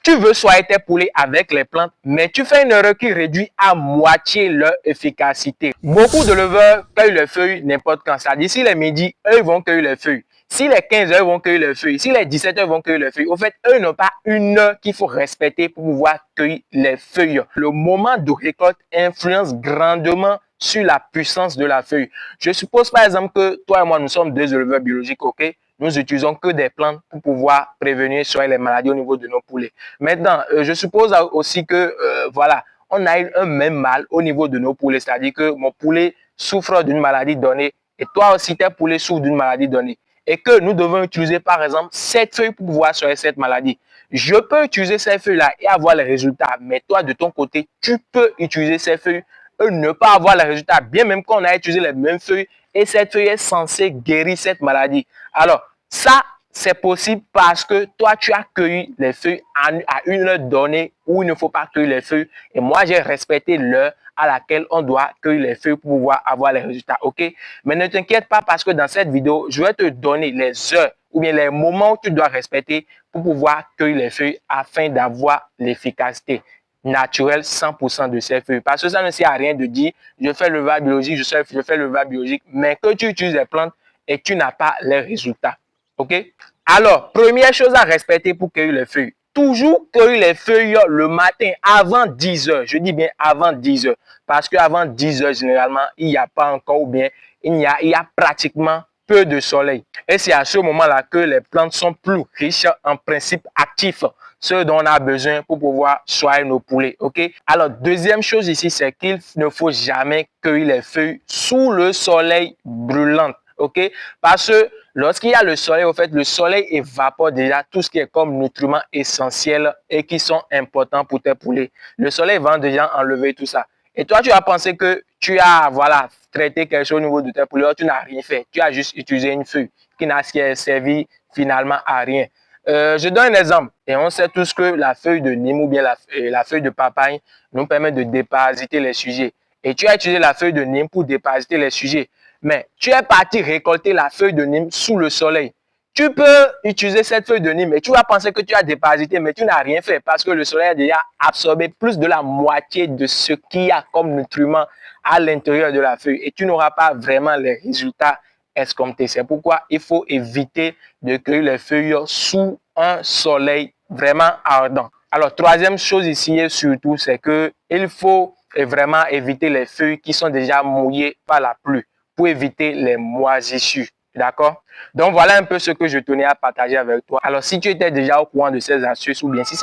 tu veux soigner tes poulets avec les plantes, mais tu fais une erreur qui réduit à moitié leur efficacité. Beaucoup de leveurs cueillent les feuilles n'importe quand. C'est-à-dire, si les midi, eux, ils vont cueillir les feuilles. Si les 15 heures, ils vont cueillir les feuilles. Si les 17 heures, ils vont cueillir les feuilles. Au fait, eux n'ont pas une heure qu'il faut respecter pour pouvoir cueillir les feuilles. Le moment de récolte influence grandement sur la puissance de la feuille. Je suppose par exemple que toi et moi, nous sommes deux éleveurs biologiques, ok? Nous utilisons que des plantes pour pouvoir prévenir sur les maladies au niveau de nos poulets. Maintenant, je suppose aussi que, voilà, on a un même mal au niveau de nos poulets. C'est-à-dire que mon poulet souffre d'une maladie donnée et toi aussi, tes poulets souffrent d'une maladie donnée. Et que nous devons utiliser, par exemple, cette feuille pour pouvoir soigner cette maladie. Je peux utiliser ces feuilles-là et avoir les résultats. Mais toi, de ton côté, tu peux utiliser ces feuilles et ne pas avoir les résultats. Bien même qu'on a utilisé les mêmes feuilles et cette feuille est censée guérir cette maladie. Alors, ça, c'est possible parce que toi, tu as cueilli les feuilles à une heure donnée où il ne faut pas cueillir les feuilles. Et moi, j'ai respecté l'heure à laquelle on doit cueillir les feuilles pour pouvoir avoir les résultats, ok? Mais ne t'inquiète pas parce que dans cette vidéo, je vais te donner les heures ou bien les moments où tu dois respecter pour pouvoir cueillir les feuilles afin d'avoir l'efficacité naturelle 100% de ces feuilles. Parce que ça ne sert à rien de dire, je fais le l'élevage biologique, je fais le l'élevage biologique, mais que tu utilises les plantes et tu n'as pas les résultats, ok? Alors, première chose à respecter pour cueillir les feuilles. Toujours cueillir les feuilles le matin avant 10 heures. Je dis bien avant 10 heures. Parce qu'avant 10 heures, généralement, il n'y a pas encore ou bien il y a pratiquement peu de soleil. Et c'est à ce moment-là que les plantes sont plus riches en principes actifs, ce dont on a besoin pour pouvoir soigner nos poulets. Ok? Alors, deuxième chose ici, c'est qu'il ne faut jamais cueillir les feuilles sous le soleil brûlant. Ok? Parce que lorsqu'il y a le soleil, au fait, le soleil évapore déjà tout ce qui est comme nutriments essentiels et qui sont importants pour tes poulets. Le soleil va déjà enlever tout ça. Et toi, tu as pensé que tu as, voilà, traité quelque chose au niveau de tes poulets, tu n'as rien fait. Tu as juste utilisé une feuille qui n'a servi finalement à rien. Je donne un exemple. Et on sait tous que la feuille de Nîmes ou bien la feuille de papaye nous permet de déparasiter les sujets. Et tu as utilisé la feuille de Nîmes pour déparasiter les sujets. Mais tu es parti récolter la feuille de Nîmes sous le soleil. Tu peux utiliser cette feuille de Nîmes et tu vas penser que tu as déparasité, mais tu n'as rien fait parce que le soleil a déjà absorbé plus de la moitié de ce qu'il y a comme nutriments à l'intérieur de la feuille et tu n'auras pas vraiment les résultats escomptés. C'est pourquoi il faut éviter de cueillir les feuilles sous un soleil vraiment ardent. Alors, troisième chose ici et surtout, c'est qu'il faut vraiment éviter les feuilles qui sont déjà mouillées par la pluie pour éviter les moisissures. D'accord? Donc, voilà un peu ce que je tenais à partager avec toi. Alors, si tu étais déjà au courant de ces astuces ou bien si